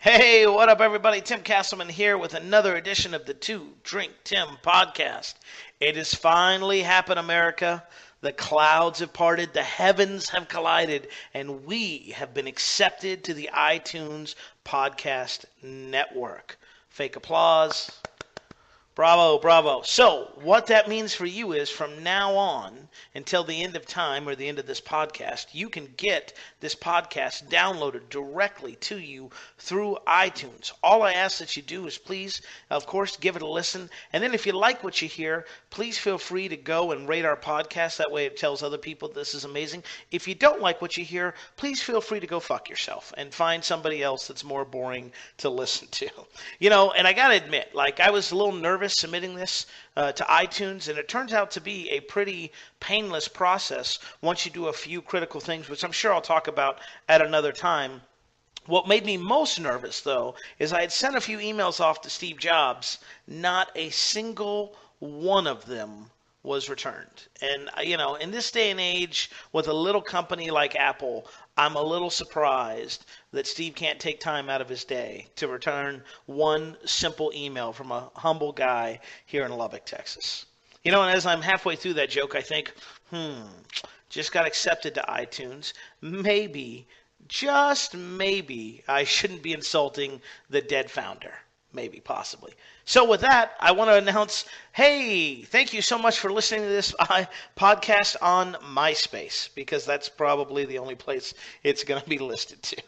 Hey, what up, everybody? Tim Castleman here with another edition of the Two Drink Tim podcast. It has finally happened, America. The clouds have parted, the heavens have collided, and we have been accepted to the iTunes Podcast Network. Fake applause. Bravo, bravo. So, what that means for you is from now on until the end of time or the end of this podcast, you can get this podcast downloaded directly to you through iTunes. All I ask that you do is please, of course, give it a listen. And then if you like what you hear, please feel free to go and rate our podcast. That way it tells other people this is amazing. If you don't like what you hear, please feel free to go fuck yourself and find somebody else that's more boring to listen to. And I got to admit, I was a little nervous submitting this to iTunes, and it turns out to be a pretty painless process once you do a few critical things, which I'm sure I'll talk about at another time. What made me most nervous, though, is I had sent a few emails off to Steve Jobs. Not a single one of them was returned. And, in this day and age, with a little company like Apple, I'm a little surprised that Steve can't take time out of his day to return one simple email from a humble guy here in Lubbock, Texas. And as I'm halfway through that joke, I think, just got accepted to iTunes. Maybe, just maybe, I shouldn't be insulting the dead founder. Maybe, possibly. So with that, I want to announce, hey, thank you so much for listening to this podcast on MySpace, because that's probably the only place it's going to be listed to.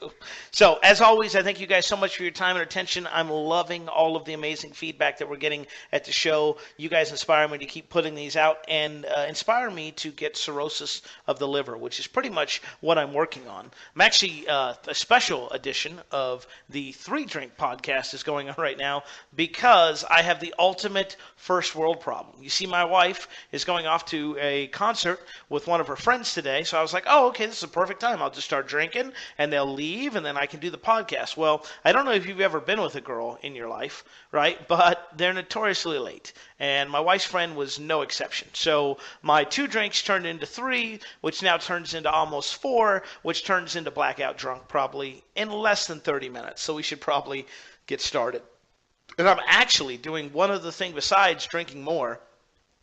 So, as always, I thank you guys so much for your time and attention. I'm loving all of the amazing feedback that we're getting at the show. You guys inspire me to keep putting these out and inspire me to get cirrhosis of the liver, which is pretty much what I'm working on. I'm actually, a special edition of the 3 Drink podcast is going on right now because I have the ultimate first world problem. You see, my wife is going off to a concert with one of her friends today, so I was like, oh, okay, this is a perfect time. I'll just start drinking, and they'll leave, and then I can do the podcast. Well, I don't know if you've ever been with a girl in your life, right, but they're notoriously late, and my wife's friend was no exception. So my 2 drinks turned into 3, which now turns into almost 4, which turns into blackout drunk probably in less than 30 minutes, so we should probably get started. And I'm actually doing one other thing besides drinking more.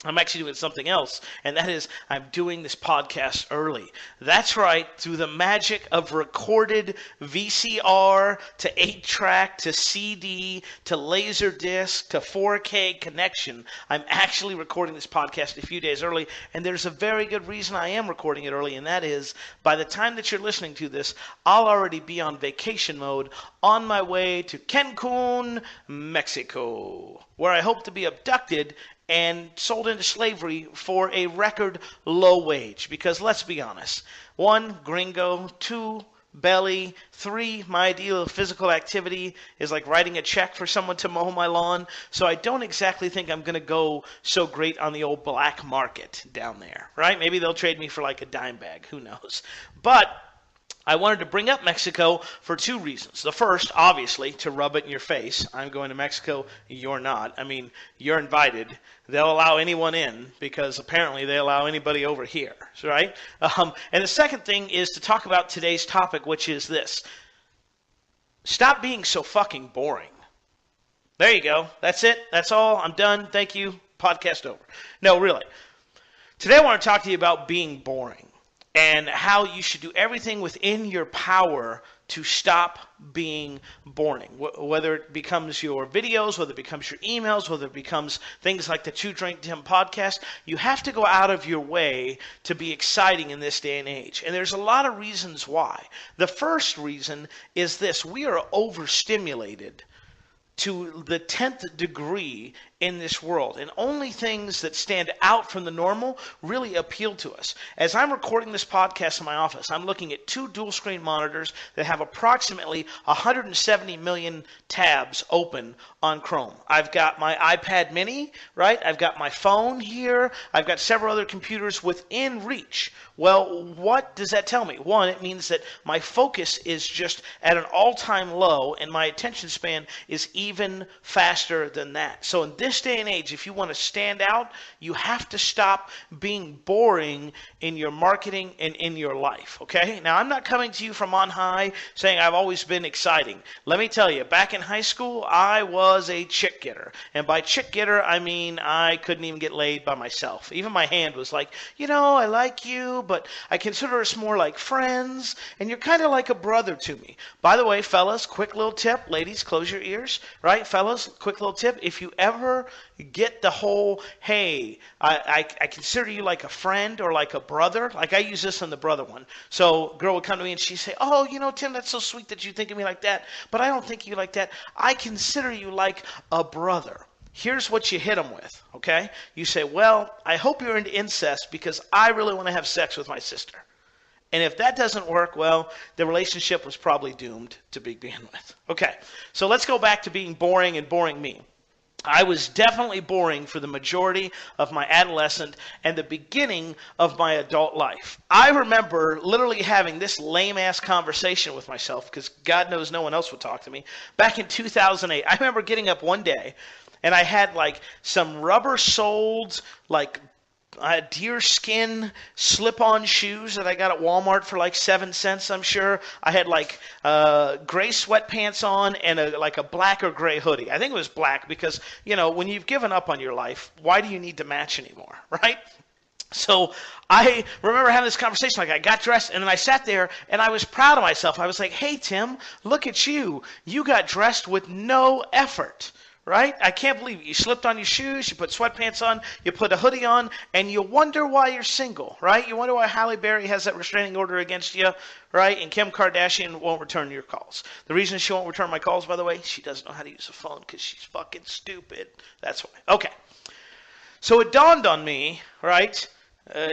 I'm actually doing something else, and that is I'm doing this podcast early. That's right, through the magic of recorded VCR to 8-track to CD to Laserdisc to 4K connection, I'm actually recording this podcast a few days early, and there's a very good reason I am recording it early, and that is by the time that you're listening to this, I'll already be on vacation mode on my way to Cancun, Mexico, where I hope to be abducted and sold into slavery for a record low wage. Because let's be honest, 1, gringo, 2, belly, 3, my ideal of physical activity is like writing a check for someone to mow my lawn. So I don't exactly think I'm going to go so great on the old black market down there, right? Maybe they'll trade me for like a dime bag. Who knows? But I wanted to bring up Mexico for 2 reasons. The first, obviously, to rub it in your face. I'm going to Mexico. You're not. I mean, you're invited. They'll allow anyone in because apparently they allow anybody over here, right? And the second thing is to talk about today's topic, which is this. Stop being so fucking boring. There you go. That's it. That's all. I'm done. Thank you. Podcast over. No, really. Today I want to talk to you about being boring, and how you should do everything within your power to stop being boring. Whether it becomes your videos, whether it becomes your emails, whether it becomes things like the 2 Drink Tim podcast, you have to go out of your way to be exciting in this day and age. And there's a lot of reasons why. The first reason is this: we are overstimulated to the 10th degree in this world, and only things that stand out from the normal really appeal to us. As I'm recording this podcast in my office, I'm looking at 2 dual screen monitors that have approximately 170 million tabs open on Chrome. I've got my iPad mini, right? I've got my phone here. I've got several other computers within reach. Well, what does that tell me? 1, it means that my focus is just at an all-time low, and my attention span is even faster than that. So in this day and age, if you want to stand out, you have to stop being boring in your marketing and in your life, okay? Now, I'm not coming to you from on high saying I've always been exciting. Let me tell you, back in high school, I was a chick getter. And by chick getter, I mean I couldn't even get laid by myself. Even my hand was like, I like you, but I consider us more like friends, and you're kind of like a brother to me. By the way, fellas, quick little tip. Ladies, close your ears, right? Fellas, quick little tip. If you ever get the whole, hey, I consider you like a friend or like a brother, like I use this on the brother one. So a girl would come to me and she'd say, oh, Tim, that's so sweet that you think of me like that, but I don't think of you like that. I consider you like a brother. Here's what you hit them with, okay? You say, well, I hope you're into incest because I really want to have sex with my sister. And if that doesn't work, well, the relationship was probably doomed to begin with. Okay, so let's go back to being boring and boring me. I was definitely boring for the majority of my adolescent and the beginning of my adult life. I remember literally having this lame-ass conversation with myself because God knows no one else would talk to me. Back in 2008, I remember getting up one day and I had like some rubber-soled like deer skin slip-on shoes that I got at Walmart for like 7 cents, I'm sure. I had like gray sweatpants on and a black or gray hoodie. I think it was black because, when you've given up on your life, why do you need to match anymore, right? So I remember having this conversation, like I got dressed and then I sat there and I was proud of myself. I was like, hey, Tim, look at you. You got dressed with no effort. Right? I can't believe it. You slipped on your shoes, you put sweatpants on, you put a hoodie on, and you wonder why you're single, right? You wonder why Halle Berry has that restraining order against you, right? And Kim Kardashian won't return your calls. The reason she won't return my calls, by the way, she doesn't know how to use a phone because she's fucking stupid. That's why. Okay. So it dawned on me, right,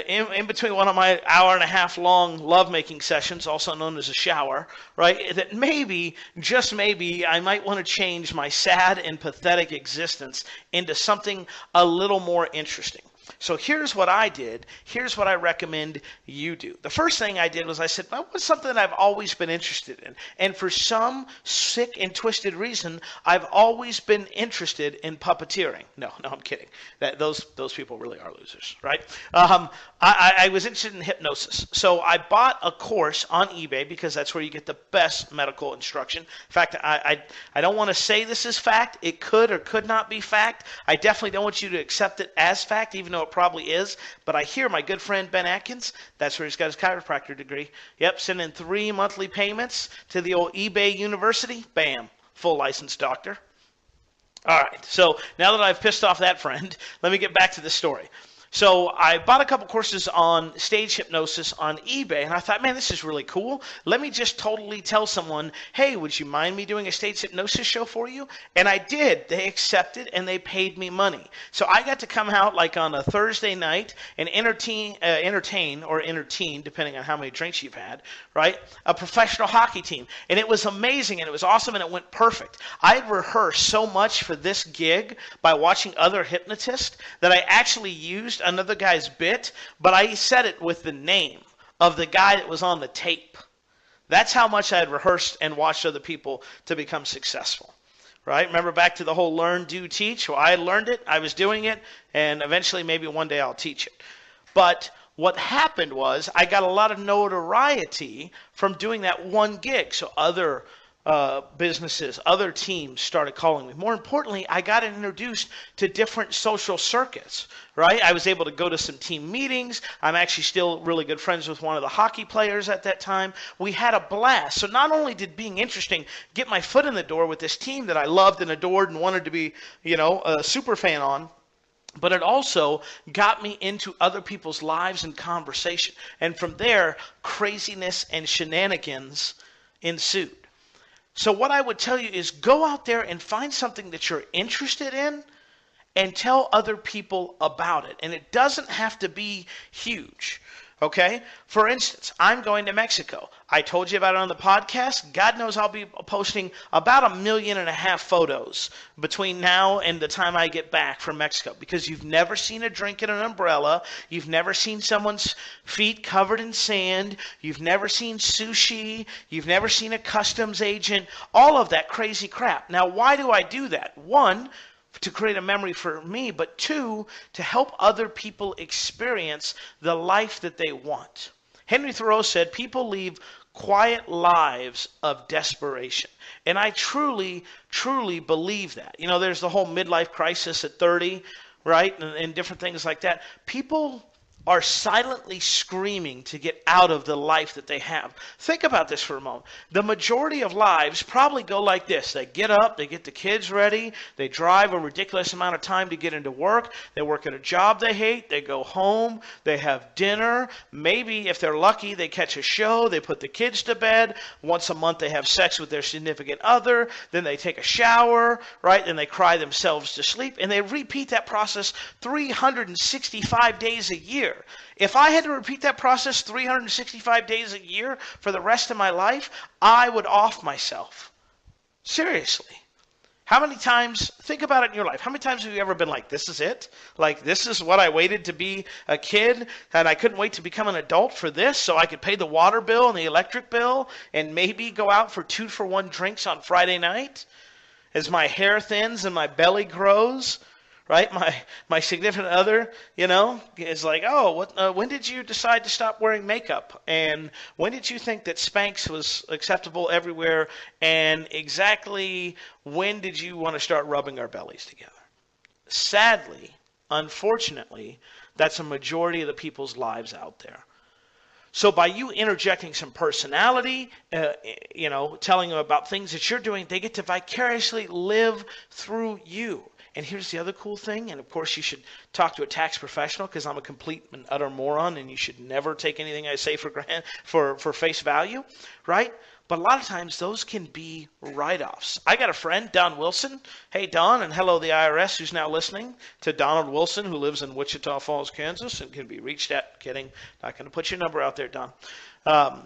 in between one of my hour-and-a-half long lovemaking sessions, also known as a shower, right, that maybe, just maybe, I might want to change my sad and pathetic existence into something a little more interesting. So here's what I did. Here's what I recommend you do. The first thing I did was I said, what's something that I've always been interested in? And for some sick and twisted reason, I've always been interested in puppeteering. No, I'm kidding. Those people really are losers, right? I was interested in hypnosis. So I bought a course on eBay because that's where you get the best medical instruction. In fact, I don't want to say this is fact. It could or could not be fact. I definitely don't want you to accept it as fact, even though it probably is. But I hear my good friend Ben Atkins, that's where he's got his chiropractor degree. Yep, sending 3 monthly payments to the old eBay University. Bam, full licensed doctor. All right, so now that I've pissed off that friend, let me get back to the story. So I bought a couple courses on stage hypnosis on eBay, and I thought, man, this is really cool. Let me just totally tell someone, hey, would you mind me doing a stage hypnosis show for you? And I did. They accepted, and they paid me money. So I got to come out like on a Thursday night and entertain, depending on how many drinks you've had, right, a professional hockey team. And it was amazing, and it was awesome, and it went perfect. I had rehearsed so much for this gig by watching other hypnotists that I actually used another guy's bit, but I said it with the name of the guy that was on the tape. That's how much I had rehearsed and watched other people to become successful. Right? Remember back to the whole learn, do, teach? Well, I learned it, I was doing it, and eventually maybe one day I'll teach it. But what happened was I got a lot of notoriety from doing that one gig. So other businesses, other teams started calling me. More importantly, I got introduced to different social circuits, right? I was able to go to some team meetings. I'm actually still really good friends with one of the hockey players at that time. We had a blast. So not only did being interesting get my foot in the door with this team that I loved and adored and wanted to be, a super fan on, but it also got me into other people's lives and conversation. And from there, craziness and shenanigans ensued. So what I would tell you is go out there and find something that you're interested in and tell other people about it. And it doesn't have to be huge. Okay? For instance, I'm going to Mexico. I told you about it on the podcast. God knows I'll be posting about 1.5 million photos between now and the time I get back from Mexico, because you've never seen a drink in an umbrella. You've never seen someone's feet covered in sand. You've never seen sushi. You've never seen a customs agent. All of that crazy crap. Now, why do I do that? One, to create a memory for me, but two, to help other people experience the life that they want. Henry Thoreau said, people leave quiet lives of desperation. And I truly, truly believe that. You know, there's the whole midlife crisis at 30, right? And different things like that. People are silently screaming to get out of the life that they have. Think about this for a moment. The majority of lives probably go like this. They get up, they get the kids ready, they drive a ridiculous amount of time to get into work, they work at a job they hate, they go home, they have dinner, maybe if they're lucky they catch a show, they put the kids to bed, once a month they have sex with their significant other, then they take a shower, right, then they cry themselves to sleep, and they repeat that process 365 days a year. If I had to repeat that process 365 days a year for the rest of my life, I would off myself. Seriously. How many times, think about it in your life, how many times have you ever been like, this is it? Like, this is what I waited to be a kid, and I couldn't wait to become an adult for this so I could pay the water bill and the electric bill and maybe go out for 2-for-1 drinks on Friday night as my hair thins and my belly grows? Right, my significant other, you know, is like, oh, when did you decide to stop wearing makeup? And when did you think that Spanx was acceptable everywhere? And exactly when did you want to start rubbing our bellies together? Sadly, unfortunately, that's a majority of the people's lives out there. So by you interjecting some personality, you know, telling them about things that you're doing, they get to vicariously live through you. And here's the other cool thing, and of course you should talk to a tax professional because I'm a complete and utter moron, and you should never take anything I say for face value, right? But a lot of times those can be write-offs. I got a friend, Don Wilson. Hey, Don, and hello the IRS who's now listening to Donald Wilson, who lives in Wichita Falls, Kansas, and can be reached at. Kidding. Not going to put your number out there, Don. I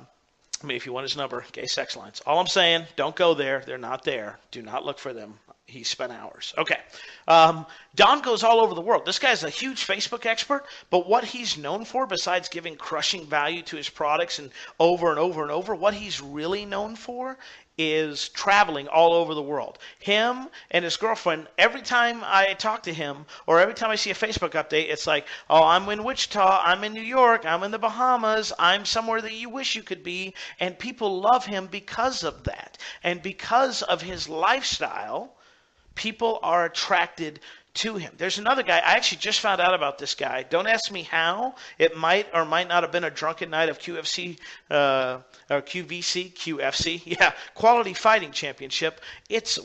mean, if you want his number, gay sex lines. All I'm saying, don't go there. They're not there. Do not look for them. He spent hours. Okay. Don goes all over the world. This guy's a huge Facebook expert, but what he's known for, besides giving crushing value to his products and over and over and over, what he's really known for is traveling all over the world. Him and his girlfriend, every time I talk to him or every time I see a Facebook update, it's like, oh, I'm in Wichita, I'm in New York, I'm in the Bahamas, I'm somewhere that you wish you could be. And people love him because of that. And because of his lifestyle, people are attracted to him. There's another guy. I actually just found out about this guy. Don't ask me how. It might or might not have been a drunken night of QFC, or QFC. Yeah, Quality Fighting Championship.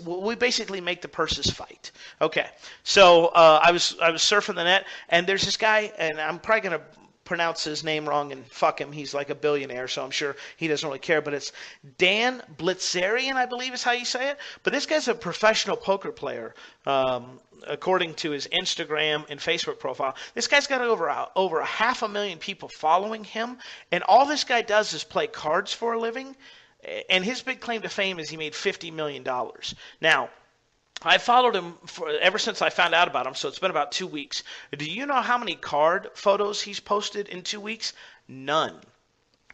We basically make the purses fight. Okay, so I was surfing the net, and there's this guy, and I'm probably gonna pronounce his name wrong and fuck him. He's like a billionaire, so I'm sure he doesn't really care. But it's Dan Blitzerian, I believe is how you say it. But this guy's a professional poker player, according to his Instagram and Facebook profile. This guy's got over 500,000 people following him, and all this guy does is play cards for a living. And his big claim to fame is he made $50 million. Now, I followed him ever since I found out about him, so it's been about 2 weeks. Do you know how many card photos he's posted in 2 weeks? None.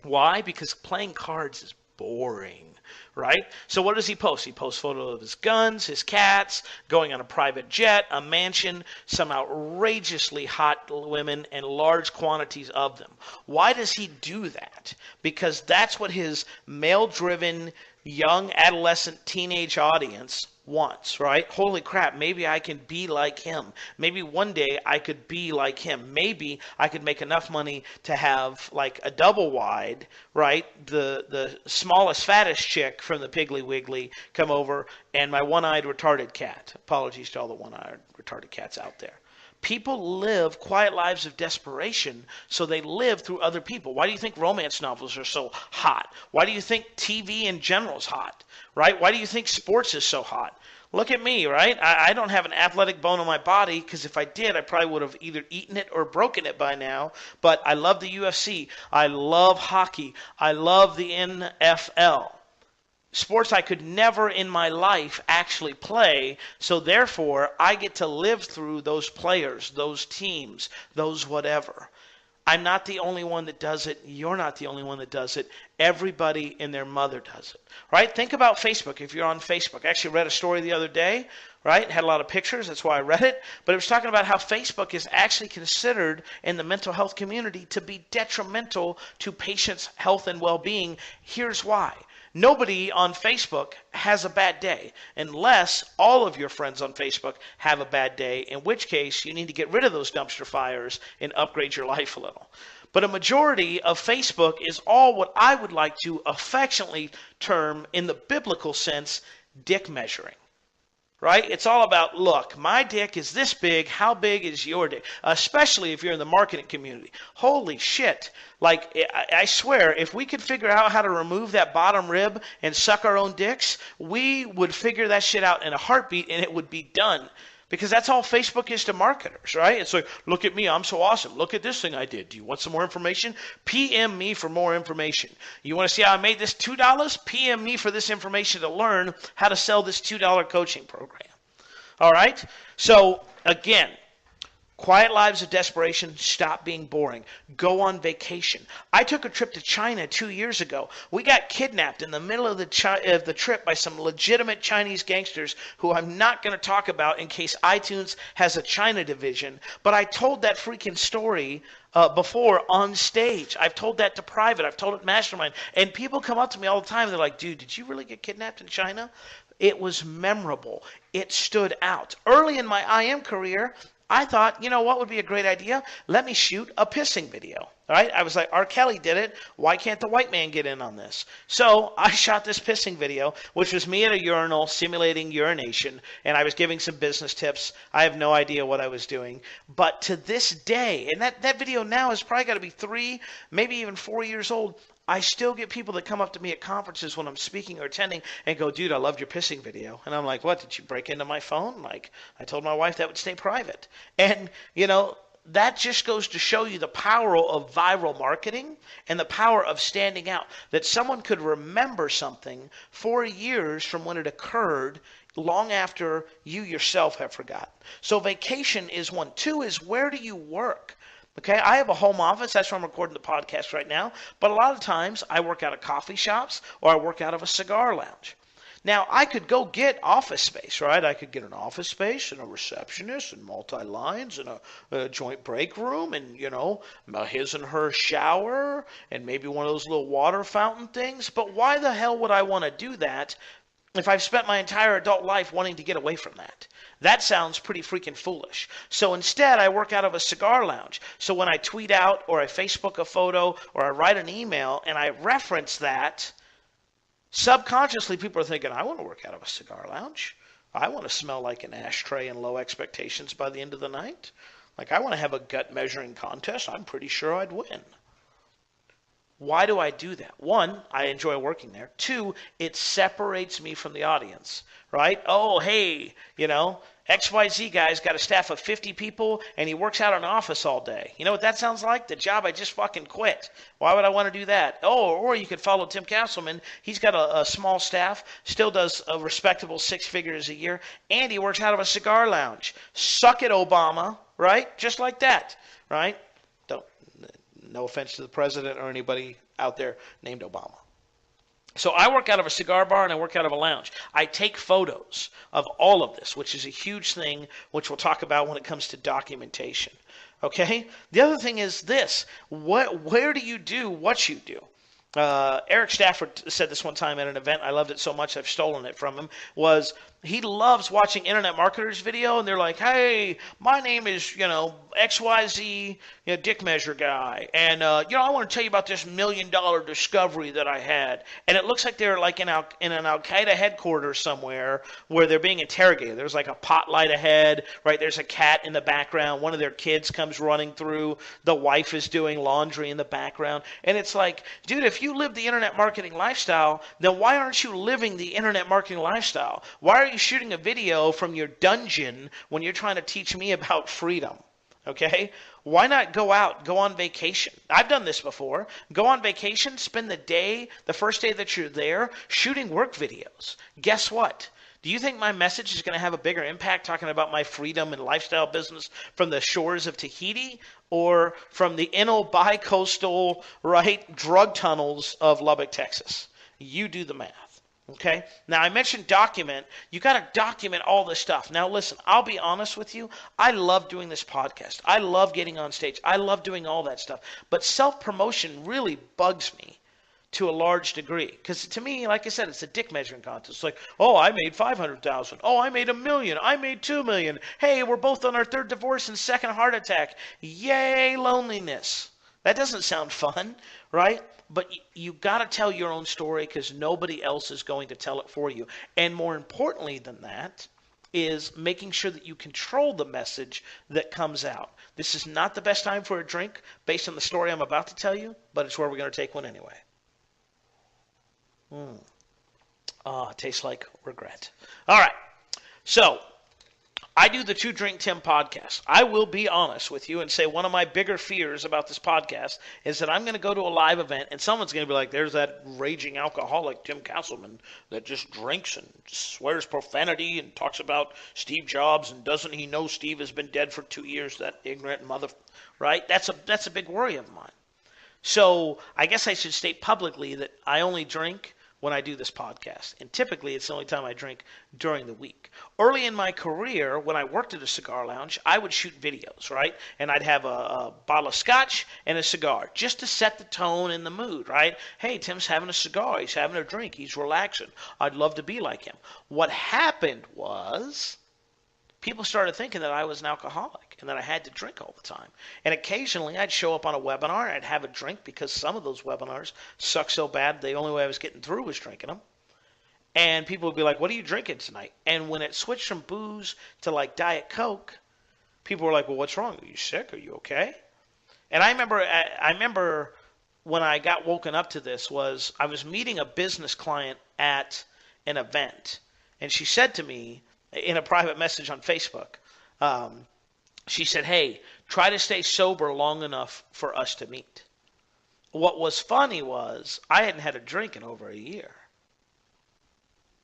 Why? Because playing cards is boring, right? So what does he post? He posts photos of his guns, his cats, going on a private jet, a mansion, some outrageously hot women, and large quantities of them. Why does he do that? Because that's what his male-driven, young, adolescent, teenage audience wants, right? Holy crap, maybe I can be like him. Maybe one day I could be like him. Maybe I could make enough money to have like a double wide, right? The smallest, fattest chick from the Piggly Wiggly come over, and my one-eyed retarded cat. Apologies to all the one-eyed retarded cats out there. People live quiet lives of desperation, so they live through other people. Why do you think romance novels are so hot? Why do you think TV in general is hot, right? Why do you think sports is so hot? Look at me, right? I don't have an athletic bone in my body, because if I did, I probably would have either eaten it or broken it by now. But I love the UFC. I love hockey. I love the NFL. Sports I could never in my life actually play, so therefore I get to live through those players, those teams, those whatever. I'm not the only one that does it. You're not the only one that does it. Everybody and their mother does it, right? Think about Facebook. If you're on Facebook, I actually read a story the other day, right? It had a lot of pictures. That's why I read it. But it was talking about how Facebook is actually considered in the mental health community to be detrimental to patients' health and well-being. Here's why. Nobody on Facebook has a bad day unless all of your friends on Facebook have a bad day, in which case you need to get rid of those dumpster fires and upgrade your life a little. But a majority of Facebook is all what I would like to affectionately term, in the biblical sense, dick measuring. Right? It's all about, look, my dick is this big. How big is your dick? Especially if you're in the marketing community. Holy shit. Like, I swear, if we could figure out how to remove that bottom rib and suck our own dicks, we would figure that shit out in a heartbeat, and it would be done. Because that's all Facebook is to marketers, right? It's like, look at me, I'm so awesome. Look at this thing I did. Do you want some more information? PM me for more information. You want to see how I made this $2? PM me for this information to learn how to sell this $2 coaching program. All right? So, again, quiet lives of desperation, stop being boring. Go on vacation. I took a trip to China 2 years ago. We got kidnapped in the middle of the trip by some legitimate Chinese gangsters who I'm not going to talk about in case iTunes has a China division. But I told that freaking story before on stage. I've told that to private. I've told it mastermind. And people come up to me all the time. They're like, dude, did you really get kidnapped in China? It was memorable. It stood out. Early in my IM career, I thought, you know what would be a great idea? Let me shoot a pissing video. All right? I was like, R. Kelly did it. Why can't the white man get in on this? So I shot this pissing video, which was me at a urinal simulating urination, and I was giving some business tips. I have no idea what I was doing. But to this day, and that video now has probably got to be 3, maybe even 4 years old, I still get people that come up to me at conferences when I'm speaking or attending and go, dude, I loved your pissing video. And I'm like, what, did you break into my phone? Like, I told my wife that would stay private. And, you know, that just goes to show you the power of viral marketing and the power of standing out. That someone could remember something 4 years from when it occurred, long after you yourself have forgotten. So vacation is one. 2 is, where do you work? Okay, I have a home office. That's where I'm recording the podcast right now. But a lot of times I work out of coffee shops or I work out of a cigar lounge. Now, I could go get office space, right? I could get an office space and a receptionist and multi-lines and a joint break room and, you know, a his and her shower and maybe one of those little water fountain things. But why the hell would I want to do that if I've spent my entire adult life wanting to get away from that? That sounds pretty freaking foolish. So instead, I work out of a cigar lounge. So when I tweet out or I Facebook a photo or I write an email and I reference that, subconsciously people are thinking, I want to work out of a cigar lounge. I want to smell like an ashtray and low expectations by the end of the night. Like, I want to have a gut measuring contest. I'm pretty sure I'd win. Why do I do that? 1, I enjoy working there. 2, it separates me from the audience, right? Oh, hey, you know, XYZ guy's got a staff of 50 people and he works out in an office all day. You know what that sounds like? The job I just fucking quit. Why would I want to do that? Oh, or you could follow Tim Castleman. He's got a small staff, still does a respectable 6 figures a year, and he works out of a cigar lounge. Suck it, Obama, right? Just like that, right? No offense to the president or anybody out there named Obama. So I work out of a cigar bar and I work out of a lounge. I take photos of all of this, which is a huge thing, which we'll talk about when it comes to documentation. Okay? The other thing is this. Where do you do what you do? Eric Stafford said this one time at an event. I loved it so much I've stolen it from him. Was he loves watching internet marketers video, and they're like, hey, my name is, XYZ, dick measure guy. And, I want to tell you about this $1 million discovery that I had. And it looks like they're like in an Al-Qaeda headquarters somewhere where they're being interrogated. There's like a pot light ahead, right? There's a cat in the background. One of their kids comes running through. The wife is doing laundry in the background. And it's like, dude, if you live the internet marketing lifestyle, then why aren't you living the internet marketing lifestyle? Why are you shooting a video from your dungeon when you're trying to teach me about freedom? Okay? Why not go out, go on vacation? I've done this before. Go on vacation, spend the first day that you're there, shooting work videos. Guess what? Do you think my message is going to have a bigger impact talking about my freedom and lifestyle business from the shores of Tahiti or from the inner bi-coastal, right, drug tunnels of Lubbock, Texas? You do the math. Okay? Now, I mentioned document. You got to document all this stuff. Now, listen, I'll be honest with you. I love doing this podcast. I love getting on stage. I love doing all that stuff. But self-promotion really bugs me to a large degree. Because to me, like I said, it's a dick measuring contest. It's like, oh, I made 500,000. Oh, I made $1 million. I made 2 million. Hey, we're both on our third divorce and second heart attack. Yay, loneliness. That doesn't sound fun, right? But you got to tell your own story because nobody else is going to tell it for you. And more importantly than that is making sure that you control the message that comes out. This is not the best time for a drink based on the story I'm about to tell you, but it's where we're going to take one anyway. It tastes like regret. All right. So I do the Two Drink Tim podcast. I will be honest with you and say one of my bigger fears about this podcast is that I'm going to go to a live event and someone's going to be like, there's that raging alcoholic Tim Castleman that just drinks and swears profanity and talks about Steve Jobs and doesn't he know Steve has been dead for 2 years, that ignorant mother, right? That's a big worry of mine. So I guess I should state publicly that I only drink when I do this podcast. And typically, it's the only time I drink during the week. Early in my career, when I worked at a cigar lounge, I would shoot videos, right? And I'd have a bottle of scotch and a cigar just to set the tone and the mood, right? Hey, Tim's having a cigar. He's having a drink. He's relaxing. I'd love to be like him. What happened was people started thinking that I was an alcoholic and that I had to drink all the time. And occasionally I'd show up on a webinar and I'd have a drink because some of those webinars suck so bad the only way I was getting through was drinking them. And people would be like, what are you drinking tonight? And when it switched from booze to like Diet Coke, people were like, well, what's wrong? Are you sick? Are you okay? And I remember when I got woken up to this was I was meeting a business client at an event. And she said to me, in a private message on Facebook, she said, hey, try to stay sober long enough for us to meet. What was funny was I hadn't had a drink in over a year.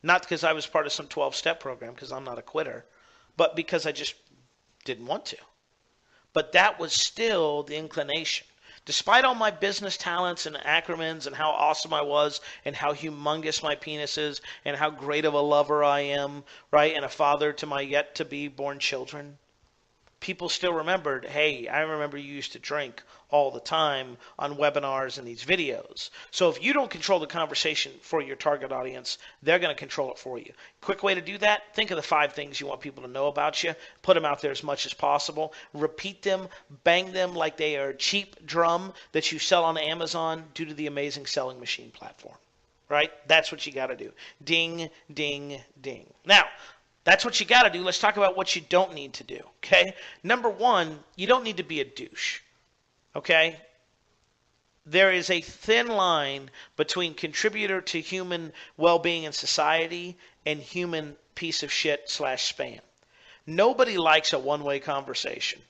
Not because I was part of some 12-step program, because I'm not a quitter, but because I just didn't want to. But that was still the inclination. Despite all my business talents and acronyms and how awesome I was and how humongous my penis is and how great of a lover I am, right, and a father to my yet-to-be born children, people still remembered, hey, I remember you used to drink all the time on webinars and these videos. So if you don't control the conversation for your target audience, they're going to control it for you. Quick way to do that, think of the 5 things you want people to know about you. Put them out there as much as possible. Repeat them, bang them like they are a cheap drum that you sell on Amazon due to the amazing selling machine platform. Right? That's what you got to do. Ding, ding, ding. Now, that's what you got to do. Let's talk about what you don't need to do, okay? Number 1, you don't need to be a douche, okay? There is a thin line between contributor to human well-being and society and human piece of shit / spam. Nobody likes a one-way conversation,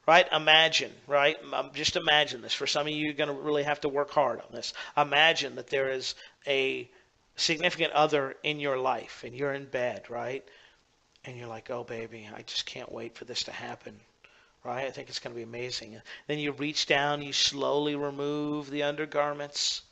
right? Imagine, right? Just imagine this. For some of you, you're going to really have to work hard on this. Imagine that there is a significant other in your life and you're in bed, right? And you're like, oh, baby, I just can't wait for this to happen, right? I think it's going to be amazing. Then you reach down, you slowly remove the undergarments,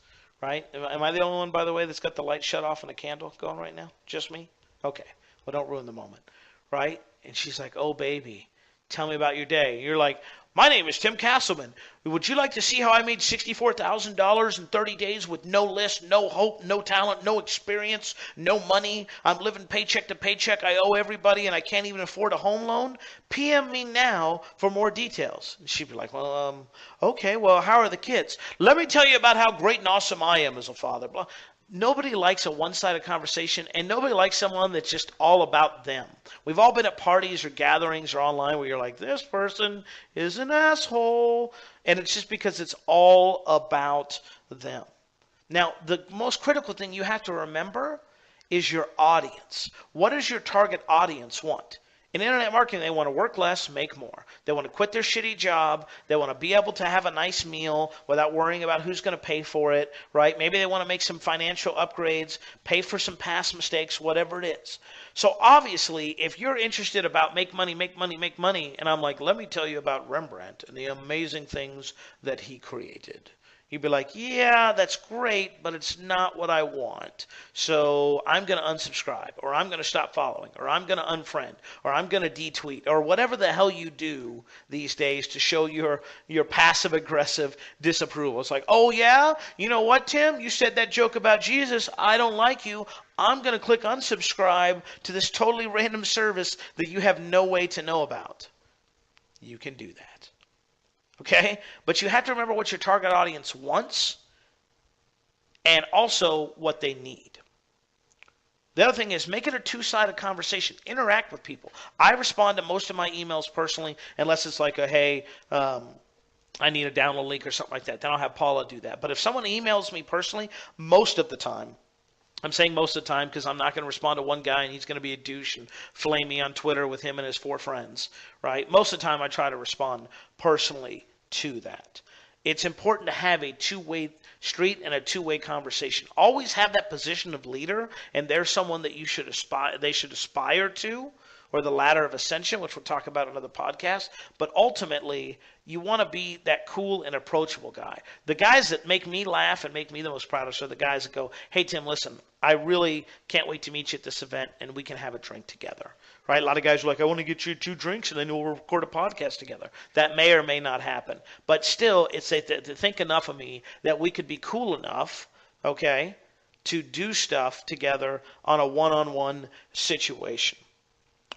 right? Am I the only one, by the way, that's got the light shut off and a candle going right now? Just me? Okay. Well, don't ruin the moment, right? And she's like, oh, baby, Tell me about your day. You're like, my name is Tim Castleman. Would you like to see how I made $64,000 in 30 days with no list, no hope, no talent, no experience, no money? I'm living paycheck to paycheck. I owe everybody and I can't even afford a home loan. PM me now for more details. And she'd be like, well, okay, well, how are the kids? Let me tell you about how great and awesome I am as a father. Nobody likes a one-sided conversation, and nobody likes someone that's just all about them. We've all been at parties or gatherings or online where you're like, this person is an asshole, and it's just because it's all about them. Now, the most critical thing you have to remember is your audience. What does your target audience want? In internet marketing, they want to work less, make more. They want to quit their shitty job. They want to be able to have a nice meal without worrying about who's going to pay for it, right? Maybe they want to make some financial upgrades, pay for some past mistakes, whatever it is. So obviously, if you're interested about make money, and I'm like, let me tell you about Rembrandt and the amazing things that he created. You'd be like, yeah, that's great, but it's not what I want. So I'm going to unsubscribe, or I'm going to stop following, or I'm going to unfriend, or I'm going to detweet, or whatever the hell you do these days to show your passive-aggressive disapproval. It's like, oh, yeah? You know what, Tim? You said that joke about Jesus. I don't like you. I'm going to click unsubscribe to this totally random service that you have no way to know about. You can do that. Okay? But you have to remember what your target audience wants and also what they need. The other thing is make it a two-sided conversation. Interact with people. I respond to most of my emails personally unless it's like a, hey, I need a download link or something like that. Then I'll have Paula do that. But if someone emails me personally, most of the time, I'm saying most of the time because I'm not going to respond to one guy and he's going to be a douche and flame me on Twitter with him and his 4 friends, right? Most of the time I try to respond personally to that. It's important to have a two-way street and a two-way conversation. Always have that position of leader, and there's someone that they should aspire to, or the ladder of ascension, which we'll talk about in another podcast. But ultimately, you want to be that cool and approachable guy. The guys that make me laugh and make me the most proudest are the guys that go, hey, Tim, listen, I really can't wait to meet you at this event, and we can have a drink together. Right? A lot of guys are like, I want to get you 2 drinks, and then we'll record a podcast together. That may or may not happen. But still, it's to think enough of me that we could be cool enough, okay, to do stuff together on a one-on-one situation.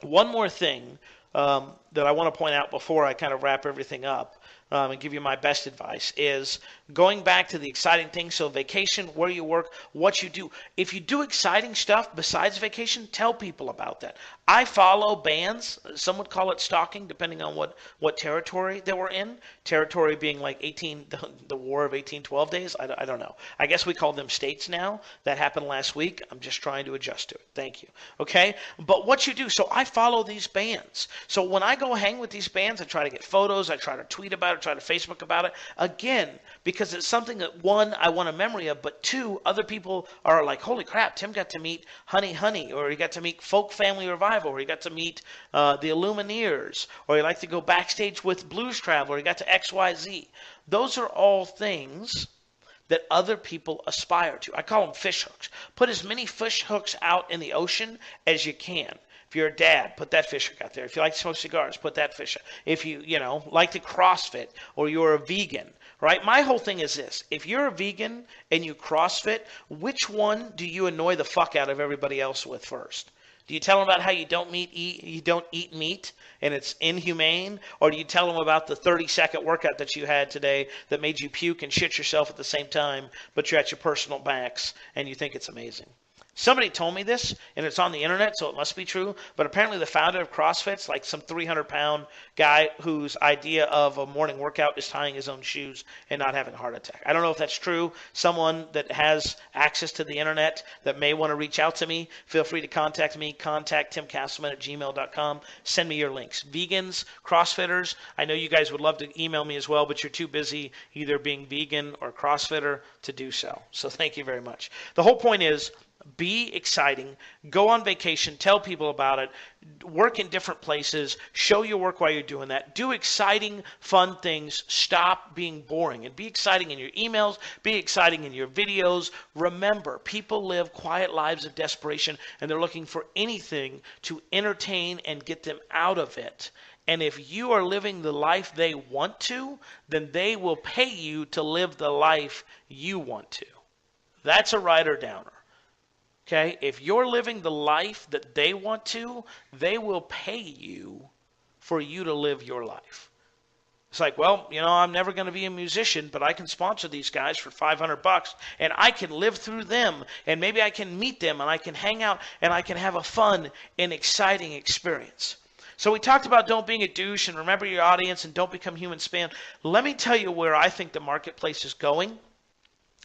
One more thing that I want to point out before I kind of wrap everything up and give you my best advice is going back to the exciting things. So vacation, where you work, what you do. If you do exciting stuff besides vacation, tell people about that. I follow bands. Some would call it stalking, depending on what territory they were in. Territory being like the War of 1812 days. I don't know. I guess we call them states now. That happened last week. I'm just trying to adjust to it. Thank you. Okay? But what you do, so I follow these bands. So when I go hang with these bands, I try to get photos. I try to tweet about it, try to Facebook about it. Again, because it's something that, one, I want a memory of, but two, other people are like, holy crap, Tim got to meet Honey Honey, or he got to meet Folk Family Revival, or he got to meet the Illumineers, or he liked to go backstage with Blues Traveler, he got to XYZ. Those are all things that other people aspire to. I call them fish hooks. Put as many fish hooks out in the ocean as you can. If you're a dad, put that fish hook out there. If you like to smoke cigars, put that fish hook. If you like to CrossFit, or you're a vegan, right? My whole thing is this. If you're a vegan and you CrossFit, which one do you annoy the fuck out of everybody else with first? Do you tell them about how you don't eat meat and it's inhumane? Or do you tell them about the 30-second workout that you had today that made you puke and shit yourself at the same time, but you're at your personal max and you think it's amazing? Somebody told me this, and it's on the internet, so it must be true, but apparently the founder of CrossFit's like some 300-pound guy whose idea of a morning workout is tying his own shoes and not having a heart attack. I don't know if that's true. Someone that has access to the internet that may want to reach out to me, feel free to contact me. Contact timcastleman@gmail.com. Send me your links. Vegans, CrossFitters, I know you guys would love to email me as well, but you're too busy either being vegan or CrossFitter to do so. So thank you very much. The whole point is, be exciting, go on vacation, tell people about it, work in different places, show your work while you're doing that, do exciting, fun things, stop being boring, and be exciting in your emails, be exciting in your videos. Remember, people live quiet lives of desperation, and they're looking for anything to entertain and get them out of it. And if you are living the life they want to, then they will pay you to live the life you want to. That's a writer downer. Okay? If you're living the life that they want to, they will pay you for you to live your life. It's like, well, I'm never going to be a musician, but I can sponsor these guys for $500 and I can live through them and maybe I can meet them and I can hang out and I can have a fun and exciting experience. So we talked about don't being a douche and remember your audience and don't become human spam. Let me tell you where I think the marketplace is going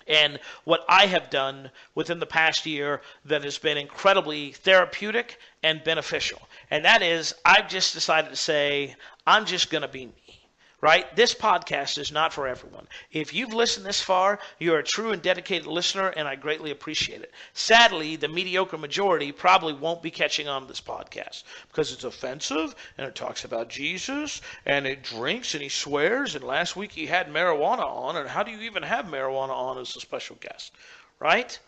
and what I have done within the past year that has been incredibly therapeutic and beneficial. And that is, I've just decided to say, I'm just going to be me. Right? This podcast is not for everyone. If you've listened this far, you're a true and dedicated listener, and I greatly appreciate it. Sadly, the mediocre majority probably won't be catching on to this podcast because it's offensive, and it talks about Jesus, and it drinks, and he swears, and last week he had marijuana on, and how do you even have marijuana on as a special guest? Right?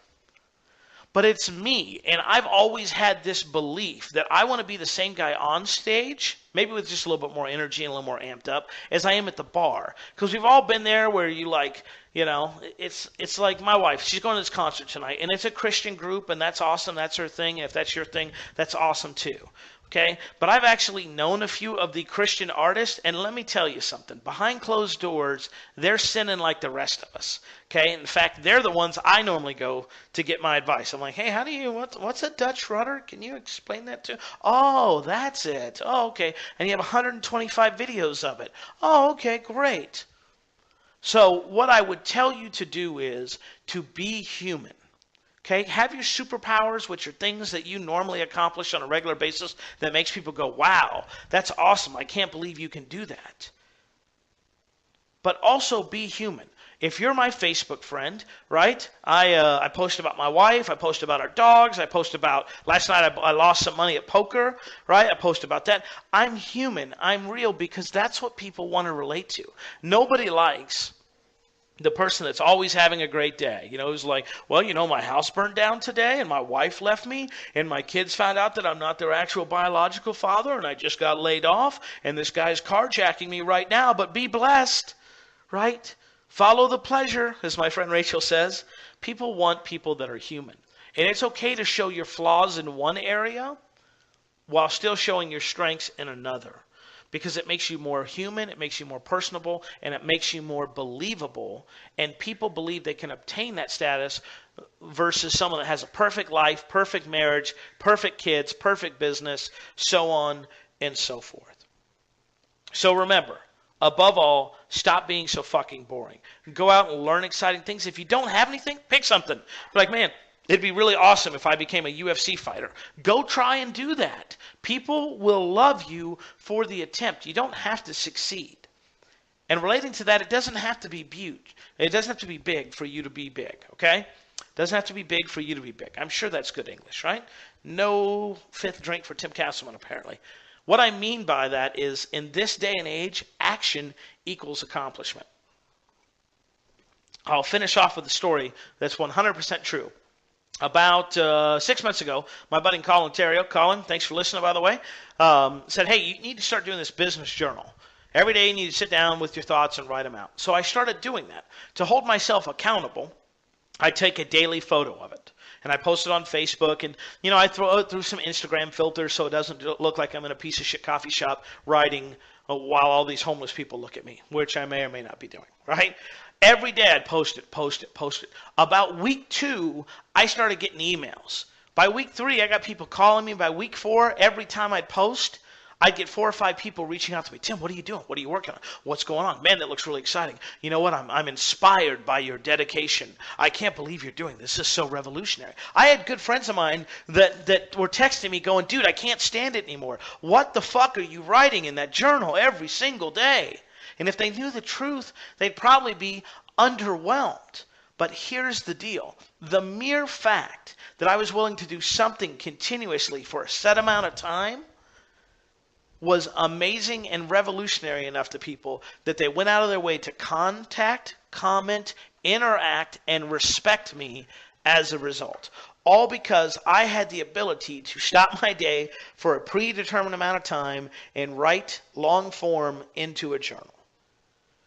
But it's me, and I've always had this belief that I want to be the same guy on stage, maybe with just a little bit more energy and a little more amped up, as I am at the bar. Because we've all been there where you it's like my wife. She's going to this concert tonight, and it's a Christian group, and that's awesome. That's her thing. And if that's your thing, that's awesome too. Okay? But I've actually known a few of the Christian artists, and let me tell you something. Behind closed doors, they're sinning like the rest of us. Okay? In fact, they're the ones I normally go to get my advice. I'm like, hey, what's a Dutch rudder? Can you explain that to? Oh, that's it. Oh, okay. And you have 125 videos of it. Oh, okay, great. So what I would tell you to do is to be human. Okay, have your superpowers, which are things that you normally accomplish on a regular basis that makes people go, wow, that's awesome. I can't believe you can do that. But also be human. If you're my Facebook friend, right, I post about my wife, I post about our dogs, I post about, last night I lost some money at poker, right, I post about that. I'm human, I'm real, because that's what people want to relate to. Nobody likes the person that's always having a great day, who's like, well, my house burned down today and my wife left me and my kids found out that I'm not their actual biological father and I just got laid off and this guy's carjacking me right now, but be blessed, right? Follow the pleasure, as my friend Rachel says. People want people that are human. And it's okay to show your flaws in one area while still showing your strengths in another. Because it makes you more human, it makes you more personable, and it makes you more believable. And people believe they can obtain that status versus someone that has a perfect life, perfect marriage, perfect kids, perfect business, so on and so forth. So remember, above all, stop being so fucking boring. Go out and learn exciting things. If you don't have anything, pick something. Be like, man, it'd be really awesome if I became a UFC fighter. Go try and do that. People will love you for the attempt. You don't have to succeed. And relating to that, it doesn't have to be huge. It doesn't have to be big for you to be big, okay? It doesn't have to be big for you to be big. I'm sure that's good English, right? No fifth drink for Tim Castleman, apparently. What I mean by that is, in this day and age, action equals accomplishment. I'll finish off with a story that's 100% true. About 6 months ago, my buddy Colin Terrio, Colin, thanks for listening, by the way, said, hey, you need to start doing this business journal. Every day you need to sit down with your thoughts and write them out. So I started doing that. To hold myself accountable, I take a daily photo of it. And I post it on Facebook, and I throw it through some Instagram filters so it doesn't look like I'm in a piece of shit coffee shop writing while all these homeless people look at me, which I may or may not be doing, right? Every day I'd post it. About week 2, I started getting emails. By week 3, I got people calling me. By week 4, every time I'd post, I'd get 4 or 5 people reaching out to me. Tim, what are you doing? What are you working on? What's going on? Man, that looks really exciting. You know what? I'm inspired by your dedication. I can't believe you're doing this. This is so revolutionary. I had good friends of mine that were texting me going, dude, I can't stand it anymore. What the fuck are you writing in that journal every single day? And if they knew the truth, they'd probably be underwhelmed. But here's the deal. The mere fact that I was willing to do something continuously for a set amount of time was amazing and revolutionary enough to people that they went out of their way to contact, comment, interact, and respect me as a result. all because I had the ability to stop my day for a predetermined amount of time and write long form into a journal.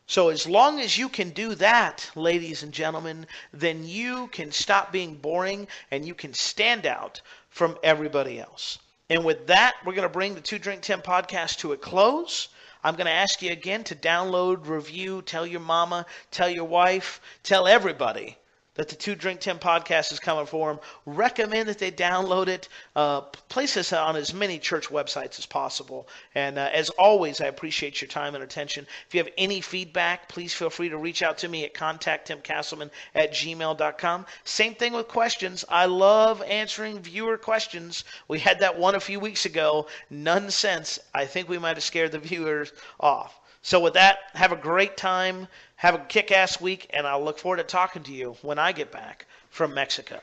So as long as you can do that, ladies and gentlemen, then you can stop being boring and you can stand out from everybody else. And with that, we're going to bring the Two Drink Tim podcast to a close. I'm going to ask you again to download, review, tell your mama, tell your wife, tell everybody that the Two Drink Tim podcast is coming for them. Recommend that they download it. Place this on as many church websites as possible. And as always, I appreciate your time and attention. If you have any feedback, please feel free to reach out to me at contacttimcastleman@gmail.com. Same thing with questions. I love answering viewer questions. We had that one a few weeks ago. None since. I think we might have scared the viewers off. So with that, have a great time. Have a kick-ass week, and I'll look forward to talking to you when I get back from Mexico.